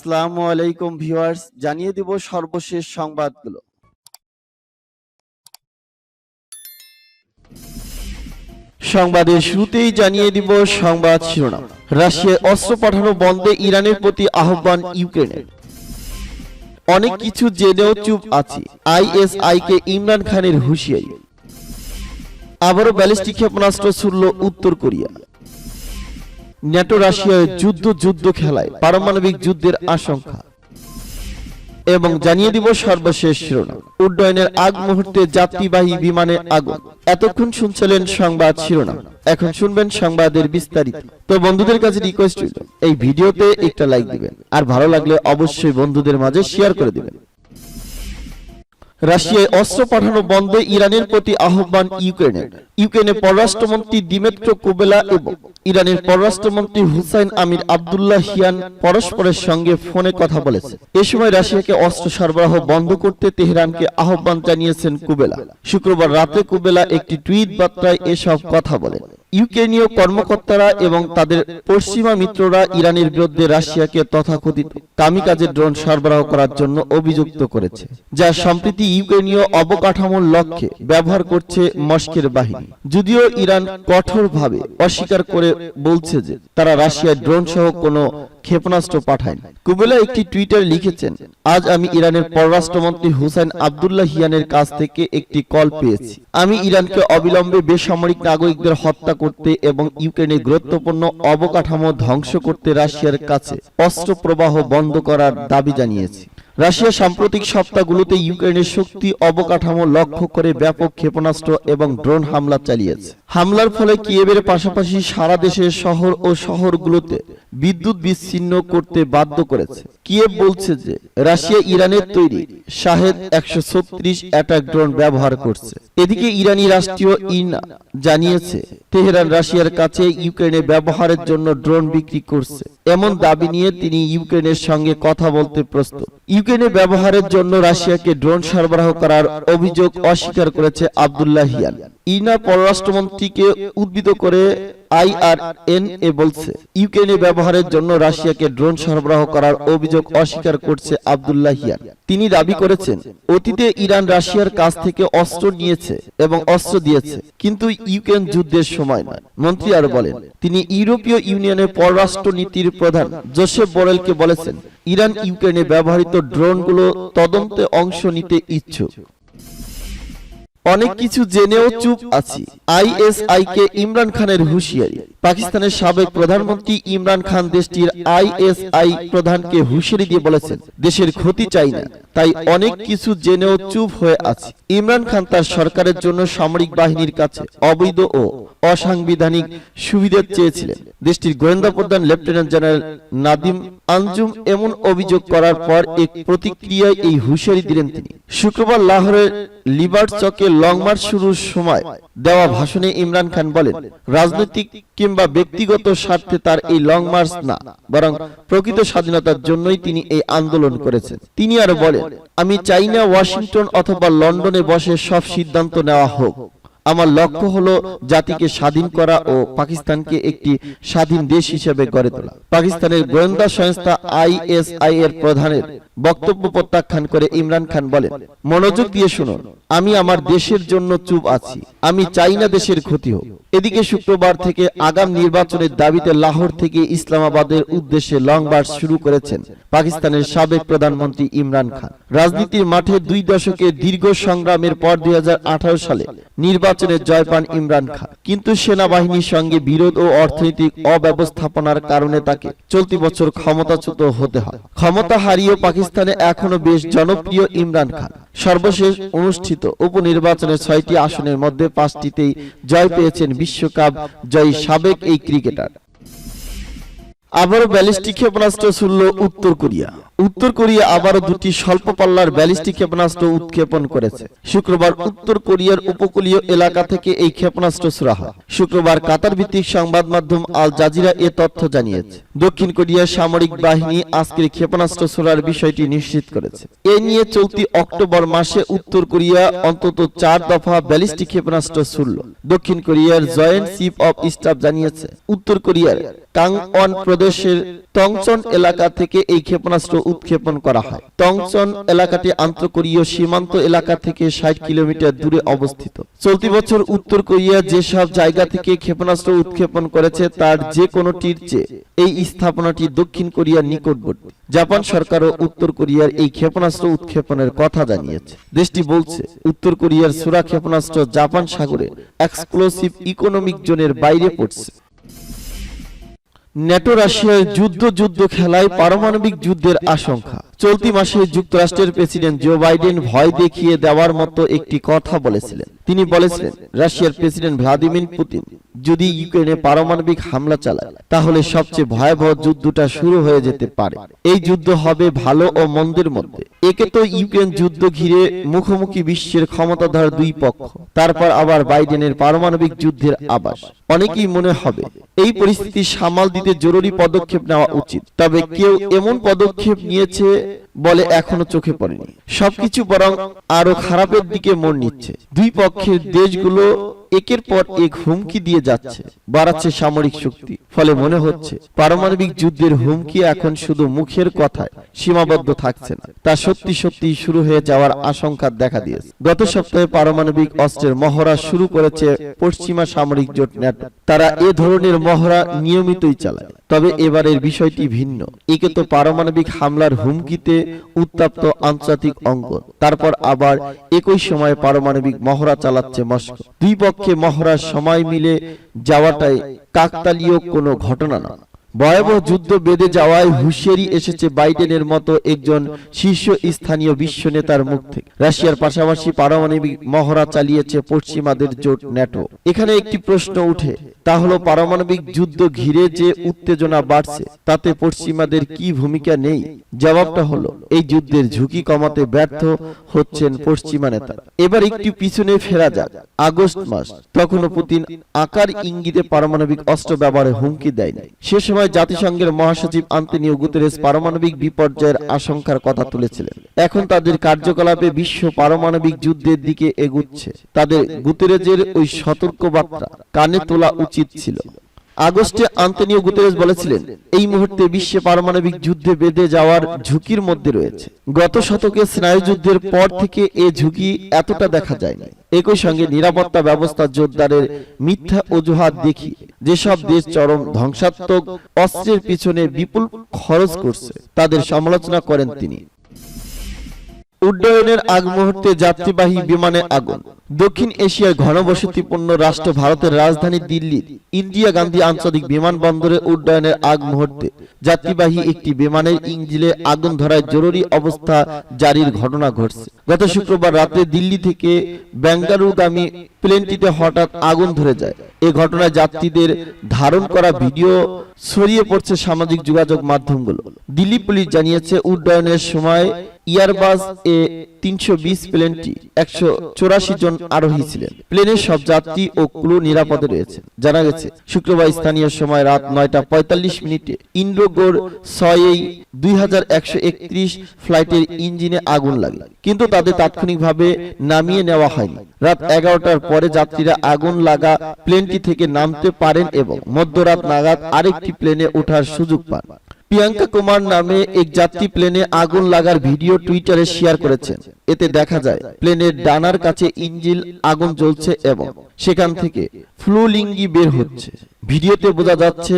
আসসালামু আলাইকুম ভিউয়ার্স, জানিয়ে দিব সর্বশেষ সংবাদগুলো। সংবাদের শুরুতেই জানিয়ে দিব সংবাদ শিরোনাম। রাশিয়ায় অস্ত্র পাঠানো বন্ধে ইরানের প্রতি আহ্বান ইউক্রেনের। অনেক কিছু জেনেও চুপ আছি, আইএসআইকে ইমরান খানের হুঁশিয়ারি। আবারও ব্যালিস্টিক ক্ষেপণাস্ত্র ছুড়ল উত্তর কোরিয়া। ন্যাটো রাশিয়ায় যুদ্ধ খেলায় পারমাণবিক যুদ্ধের আশঙ্কা। এবং জানিয়ে দিব সর্বশেষ শিরোনাম। উড্ডয়নের আগ মুহূর্তে যাত্রীবাহী বিমানে আগুন। এতক্ষণ শুনছিলেন সংবাদ শিরোনাম, এখন শুনবেন সংবাদের বিস্তারিত। তো বন্ধুদের কাছে রিকোয়েস্ট রইল, এই ভিডিওতে একটা লাইক দিবেন, আর ভালো লাগলে অবশ্যই বন্ধুদের মাঝে শেয়ার করে দিবেন। রাশিয়ায় অস্ত্র পাঠানো বন্ধে ইরানের প্রতি আহ্বান ইউক্রেনের। ইউক্রেনের পররাষ্ট্রমন্ত্রী দিমিত্রো কুবেলা এবং ইরানের পররাষ্ট্রমন্ত্রী হুসাইন আমির আব্দুল্লাহিয়ান পরস্পরের সঙ্গে ফোনে কথা বলেছে। এ সময় রাশিয়াকে অস্ত্র সরবরাহ বন্ধ করতে তেহরানকে আহ্বান জানিয়েছেন কুবেলা। শুক্রবার রাতে কুবেলা একটি টুইট বার্তায় এসব কথা বলেন। ইউক্রেনীয় কর্মকর্তারা এবং তাদের পশ্চিমা মিত্ররা ইরানের বিরুদ্ধে রাশিয়াকে তথাকথিত কামিকাজে ড্রোন সরবরাহ করার জন্য অভিযুক্ত করেছে, যা সম্প্রতি ইউক্রেনীয় অবকাঠামোর লক্ষ্যে ব্যবহার করছে মস্কোর বাহিনী। যদিও ইরান কঠোরভাবে অস্বীকার করে বলছে যে তারা রাশিয়ায় ড্রোন সহ কোনো ক্ষেপণাস্ত্র পাঠায়নি। কুবেলা একটি টুইটারে লিখেছেন, আজ আমি ইরানের পররাষ্ট্রমন্ত্রী হুসাইন আব্দুল্লাহিয়ানের কাছ থেকে একটি কল পেয়েছি। আমি ইরানকে অবিলম্বে বেসামরিক নাগরিকদের হত্যা করতে এবং ইউক্রেনের গুরুত্বপূর্ণ অবকাঠামো ধ্বংস করতে রাশিয়ার কাছে অস্ত্র প্রবাহ বন্ধ করার দাবি জানিয়েছি। রাশিয়া সাম্প্রতিক সপ্তাহগুলোতে ইউক্রেনের শক্তি অবকাঠামো লক্ষ্য করে ব্যাপক ক্ষেপণাস্ত্র এবং ড্রোন হামলা চালিয়েছে। হামলার ফলে কিয়েভের পাশাপাশি সারা দেশের শহর ও শহরগুলোতে বিদ্যুৎ বিচ্ছিন্ন করতে বাধ্য করেছে। কিয়েভ বলছে যে রাশিয়া ইরানের তৈরি শাহেদ 136 অ্যাটাক ড্রোন ব্যবহার করছে। এদিকে ইরানি রাষ্ট্রীয় ইরনা জানিয়েছে তেহরান রাশিয়ার কাছে ইউক্রেনে ব্যবহারের জন্য ড্রোন বিক্রি করছে। এমন দাবি নিয়ে তিনি ইউক্রেনের সঙ্গে কথা বলতে প্রস্তুত। ইউক্রেনে ব্যবহারের জন্য রাশিয়াকে ড্রোন সরবরাহ করার অভিযোগ অস্বীকার করেছে আব্দুল্লাহিয়ান। ইরনা পররাষ্ট্রমন্ত্রীকে উদ্ধৃত করে আইআরএনএ বলছে, ইউক্রেনে ব্যবহারের জন্য রাশিয়াকে ড্রোন সরবরাহ করার অভিযোগ অস্বীকার করছে আব্দুল্লাহিয়ান। তিনি দাবি করেছেন, অতীতে ইরান রাশিয়ার কাছ থেকে অস্ত্র নিয়েছে এবং অস্ত্র দিয়েছে, কিন্তু ইউক্রেন যুদ্ধের সময় নয়। মন্ত্রী আরো বলেন, তিনি ইউরোপীয় ইউনিয়নের পররাষ্ট্র নীতির প্রধান জোসেফ বরেলকে বলেছেন, ইরান ইউক্রেনে ব্যবহৃত ড্রোনগুলো তদন্তে অংশ নিতে ইচ্ছুক। অনেক কিছু জেনেও চুপ আছি, আইএসআইকে ইমরান খানের হুঁশিয়ারি। পাকিস্তানের সাবেক প্রধানমন্ত্রী ইমরান খান দেশটির আইএসআই প্রধানকে হুঁশিয়ারি দিয়ে বলেছেন, দেশের ক্ষতি চাই না, তাই অনেক কিছু জেনেও চুপ হয়ে আছে। ইমরান খান তার সরকারের জন্য সামরিক বাহিনীর কাছে অবৈধ ও অসাংবিধানিক সুবিধা চেয়েছিলেন। দেশটির গোয়েন্দা প্রধান লেফটেন্যান্ট জেনারেল নাদিম আঞ্জুম এমন অভিযোগ করার পর এক প্রতিক্রিয়ায় এই হুঁশিয়ারি দিলেন তিনি। শুক্রবার লাহোরের লিবার্ট চকে লং মার্চ শুরুর সময় দেওয়া ভাষণে ইমরান খান বলেন, রাজনৈতিক কিংবা ব্যক্তিগত স্বার্থে তার এই লং মার্চ না, বরং প্রকৃত স্বাধীনতার জন্যই তিনি এই আন্দোলন করেছেন। তিনি আরো বলেন, আমি চাই না ওয়াশিংটন অথবা লন্ডনে বসে সব সিদ্ধান্ত নেওয়া হোক। আমার লক্ষ্য হলো জাতিকে স্বাধীন করা ও পাকিস্তানকে একটি স্বাধীন দেশ হিসেবে গড়ে তোলা। পাকিস্তানের গোয়েন্দা সংস্থা আইএসআই এর প্রধানের বক্তব্য প্রত্যাখ্যান করে ইমরান খান বলেন, মনোযোগ দিয়ে শুনুন, আমি আমার দেশের জন্য চুপ আছি, আমি চাই না দেশের ক্ষতি হোক। এদিকে শুক্রবার থেকে আগাম নির্বাচনের দাবিতে লাহোর থেকে ইসলামাবাদের উদ্দেশ্যে লং মার্চ শুরু করেছেন পাকিস্তানের সাবেক প্রধানমন্ত্রী ইমরান খান। রাজনীতির মাঠে 2 দশকের দীর্ঘ সংগ্রামের পর 2018 সালে নির্বাচনে জয় পান ইমরান খান, কিন্তু সেনাবাহিনীর সঙ্গে বিরোধ ও অর্থনৈতিক অব্যবস্থাপনার কারণে তাকে চলতি বছর ক্ষমতাচ্যুত হতে হয়। ক্ষমতা হারিয়েও পাকিস্তানে এখনো বেশ জনপ্রিয় ইমরান খান। সর্বশেষ অনুষ্ঠিত উপনির্বাচনে 6টি আসনের মধ্যে 5টিতেই জয় পেয়েছেন বিশ্বকাপ জয়ী সাবেক এই ক্রিকেটার। আবারও ব্যালিস্টিক ক্ষেপণাস্ত্র ছুড়ল উত্তর কোরিয়া। উত্তর কোরিয়া আবারও 2টি স্বল্প পাল্লার ব্যালিস্টিক ক্ষেপণাস্ত্র উৎক্ষেপণ করেছে। শুক্রবার উত্তর কোরিয়ার উপকূলীয় এলাকা থেকে এই ক্ষেপণাস্ত্র ছোড়া হয়। শুক্রবার কাতার ভিত্তিক সংবাদ মাধ্যম আল জাজিরা এ তথ্য জানিয়েছে। দক্ষিণ কোরিয়ার সামরিক বাহিনী আজকের ক্ষেপণাস্ত্র ছোড়ার বিষয়টি নিশ্চিত করেছে। এ নিয়ে চলতি অক্টোবর মাসে উত্তর কোরিয়া অন্তত 4 দফা ব্যালিস্টিক ক্ষেপণাস্ত্র ছুড়ল। দক্ষিণ কোরিয়ার জয়েন্ট চিফ অব স্টাফ জানিয়েছে, উত্তর কোরিয়ার কাংওয়ান প্রদেশের তংচন এলাকা থেকে এই ক্ষেপণাস্ত্র উৎক্ষেপণ করা হয়। তংচন এলাকাটি আন্তঃকোরীয় সীমান্ত এলাকা থেকে 60 কিলোমিটার দূরে অবস্থিত। চলতি বছর উত্তর কোরিয়া যেসব জায়গা থেকে ক্ষেপণাস্ত্র উৎক্ষেপণ করেছে তার যে কোনোটির চেয়ে এই স্থাপনাটি দক্ষিণ কোরিয়ার নিকটবর্তী। জাপান সরকারও উত্তর কোরিয়ার এই ক্ষেপণাস্ত্র উৎক্ষেপণের কথা জানিয়েছে। দেশটি বলছে উত্তর কোরিয়ার সুরা ক্ষেপণাস্ত্র জাপান সাগরে এক্সক্লুসিভ ইকোনমিক জোনের বাইরে পড়ছে। ন্যাটো রাশিয়ার যুদ্ধ খেলায় পারমাণবিক যুদ্ধের আশঙ্কা। চলতি মাসে যুক্তরাষ্ট্রের প্রেসিডেন্ট জো বাইডেন ভয় দেখিয়ে দেওয়ার মতো একটি কথা বলেছিলেন। তিনি বলেছিলেন রাশিয়ার প্রেসিডেন্ট ভ্লাদিমির পুতিন যদি ইউক্রেনে পারমাণবিক হামলা চালায় তাহলে সবচেয়ে ভয়াবহ যুদ্ধটা শুরু হয়ে যেতে পারে। এই যুদ্ধ হবে ভালো ও মন্দের মধ্যে। একে তো ইউক্রেন যুদ্ধ ঘিরে মুখোমুখি বিশ্বের ক্ষমতাধর দুই পক্ষ, তারপর আবার বাইডেনের পারমাণবিক যুদ্ধের আভাস। অনেকেই মনে হবে এই পরিস্থিতি সামাল দিতে জরুরি পদক্ষেপ নেওয়া উচিত, তবে কেউ এমন পদক্ষেপ নিয়েছে বলে এখনো চোখে পড়েনি। সবকিছু বরং আরো খারাপের দিকে মোড় নিচ্ছে। দুই পক্ষের দেশগুলো একের পর এক হুমকি দিয়ে যাচ্ছে, বাড়াচ্ছে সামরিক শক্তি। ফলে মনে হচ্ছে পারমাণবিক যুদ্ধের হুমকি এখন শুধু মুখের কথায় সীমাবদ্ধ থাকছে না, তা সত্যি সত্যি শুরু হয়ে যাওয়ার আশঙ্কা দেখা দিয়েছে। গত সপ্তাহে পারমাণবিক অস্ত্রের মহড়া শুরু করেছে পশ্চিমা সামরিক জোট ন্যাটো। তারা এ ধরনের মহড়া নিয়মিতই চালায়, তবে এবারের বিষয়টি ভিন্ন। একে তো পারমাণবিক হামলার হুমকিতে উত্তপ্ত আন্তর্জাতিক অঙ্গন, তারপর আবার একই সময়ে পারমাণবিক মহড়া চালাচ্ছে মস্কো। দুই পক্ষে মহড়ার সময় মিলে যাওয়াটাই কাকতালীয় কোনো ঘটনা না। ভয়াবহ যুদ্ধ বেঁধে যাওয়ায় হুঁশিয়ারি এসেছে বাইডেনের মতো একজন শীর্ষ স্থানীয় বিশ্ব নেতার মুখ থেকে। রাশিয়ার পাশাপাশি পারমাণবিক মহড়া চালিয়েছে পশ্চিমাদের জোট ন্যাটো। এখানে একটি প্রশ্ন উঠে, তা হলো পারমাণবিক যুদ্ধ ঘিরে যে উত্তেজনা বাড়ছে তাতে পশ্চিমাদের কি ভূমিকা নেই? জবাবটা হলো এই যুদ্ধের ঝুঁকি কমাতে ব্যর্থ হচ্ছেন পশ্চিমা নেতারা। এবার একটু পিছনে ফেরা যাক। আগস্ট মাস, তখনও পুতিন আকার ইঙ্গিতে পারমাণবিক অস্ত্র ব্যবহারে হুমকি দেয়নি। সে সময় জাতিসংঘের মহাসচিব আন্তোনিও গুতেরেস পারমাণবিক বিপর্যয়ের আশঙ্কার কথা তুলেছিলেন। এখন তাদের কার্যকলাপে বিশ্ব পারমাণবিক যুদ্ধের দিকে এগুচ্ছে। তাদের গুতেরেজের ওই সতর্কবার্তা কানে তোলা উচিত ছিল। আগস্টে আন্তোনিও গুতেরেস বলেছিলেন এই মুহূর্তে বিশ্বে পারমাণবিক যুদ্ধে বেঁধে যাওয়ার ঝুঁকির মধ্যে রয়েছে। গত শতকে স্নায়ুযুদ্ধের পর থেকে এ ঝুঁকি এতটা দেখা যায়নি। একই সঙ্গে নিরাপত্তা ব্যবস্থা জোরদারের মিথ্যা অজুহাত দেখিয়ে যেসব দেশ চরম ধ্বংসাত্মক অস্ত্রের পিছনে বিপুল খরচ করছে তাদের সমালোচনা করেন তিনি। উড্ডয়নের আগ মুহূর্তে যাত্রীবাহী বিমানে আগুন। দক্ষিণ এশিয়ার ঘনবসতিপূর্ণ রাষ্ট্র ভারতের রাজধানী দিল্লির ইন্দিরা গান্ধী আন্তর্জাতিক বিমানবন্দরে উড্ডয়নের আগ মুহূর্তে যাত্রীবাহী একটি বিমানের ইঞ্জিনে আগুন ধরায় জরুরি অবস্থা জারির ঘটনা ঘটছে। গত শুক্রবার রাতে দিল্লি থেকে বেঙ্গালুরুগামী প্লেনটিতে হঠাৎ আগুন ধরে যায়। এই ঘটনায় যাত্রীদের ধারণ করা ভিডিও ছড়িয়ে পড়ছে সামাজিক যোগাযোগ মাধ্যমগুলো। দিল্লি পুলিশ জানিয়েছে উড্ডয়নের সময় এয়ারবাস A320 প্লেনটি 184 জন আরোহী ছিলেন। প্লেনের সব যাত্রী ও ক্রু নিরাপদে রয়েছে। জানা গেছে শুক্রবার স্থানীয় সময় রাত 9:45 মিনিটে ইন্দ্রগড় 2131 ফ্লাইটের ইঞ্জিনে আগুন লাগে, কিন্তু তাদের তাৎক্ষণিকভাবে নামিয়ে নেওয়া হয়নি। রাত 11টার পরে যাত্রীরা আগুন লাগা প্লেনটি থেকে নামতে পারেন এবং মধ্যরাত নাগাদ আরেকটি প্লেনে ওঠার সুযোগ পান। প্রিয়াঙ্কা কুমার নামে এক যাত্রী প্লেনে আগুন লাগার ভিডিও টুইটারে শেয়ার করেছেন। এতে দেখা যায় প্লেনের ডানার কাছে ইঞ্জিন আগুন জ্বলছে এবং সেখান থেকে ফ্লুলিঙ্গি বের হচ্ছে। ভিডিওতে বোঝা যাচ্ছে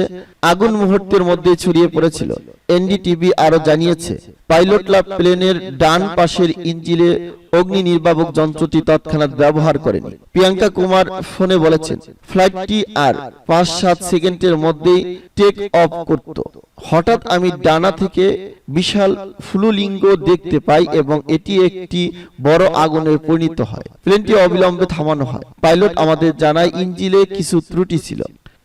আগুন মুহূর্তের মধ্যে ছড়িয়ে পড়েছিল। এনডিটিভি আরো জানিয়েছে পাইলটরা প্লেনের ডান পাশের ইঞ্জিনে অগ্নি নির্বাপক যন্ত্রটি তৎক্ষণাৎ ব্যবহার করেনি। প্রিয়াঙ্কা কুমার ফোনে বলেছেন ফ্লাইটটি আর 5-7 সেকেন্ডের মধ্যেই টেক অফ করত। হঠাৎ আমি ডানা থেকে বিশাল ফ্লুলিঙ্গ দেখতে পাই এবং এটি একটি বড় আগুনে পরিণত হয়। প্লেনটি অবিলম্বে থামানো হয়। পাইলট আমাদের জানায় ইঞ্জিনে কিছু ত্রুটি ছিল।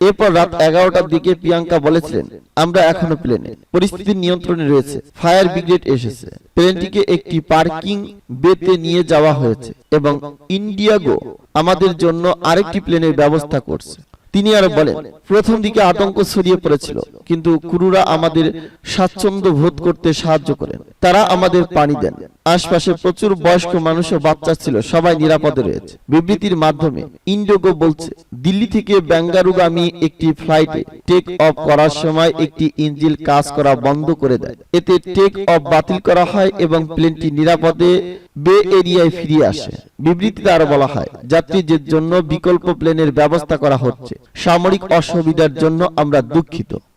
এরপর রাত 11টার দিকে প্রিয়াঙ্কা বলেছিলেন আমরা এখনো প্লেনে, পরিস্থিতি নিয়ন্ত্রণে রয়েছে। ফায়ার ব্রিগেড এসেছে। প্লেনটিকে একটি পার্কিং বেতে নিয়ে যাওয়া হয়েছে এবং ইন্ডিয়াগো আমাদের জন্য আরেকটি প্লেনের ব্যবস্থা করছে। তিনি আরো বলেন প্রথম দিকে আতঙ্ক ছড়িয়ে পড়েছিল, কিন্তু ক্রুরা আমাদের স্বাচ্ছন্দ্য বোধ করতে সাহায্য করেন। তারা আমাদের পানি দেন। আশপাশে প্রচুর বয়স্ক মানুষ ও বাচ্চা ছিল, সবাই নিরাপদে রয়েছে। বিবৃতির মাধ্যমে ইন্ডিগো বলছে, দিল্লি থেকে বেঙ্গালুরুগামী একটি ফ্লাইটে টেক অফ করার সময় একটি ইঞ্জিন কাজ করা বন্ধ করে দেয়। এতে টেক অফ বাতিল করা হয় এবং প্লেনটি নিরাপদে বে এরিয়ায় ফিরে আসে। বিবৃতিতে আরো বলা হয়, যাত্রীদের জন্য বিকল্প প্লেনের ব্যবস্থা করা হচ্ছে। সামরিক অসুবিধার জন্য আমরা দুঃখিত।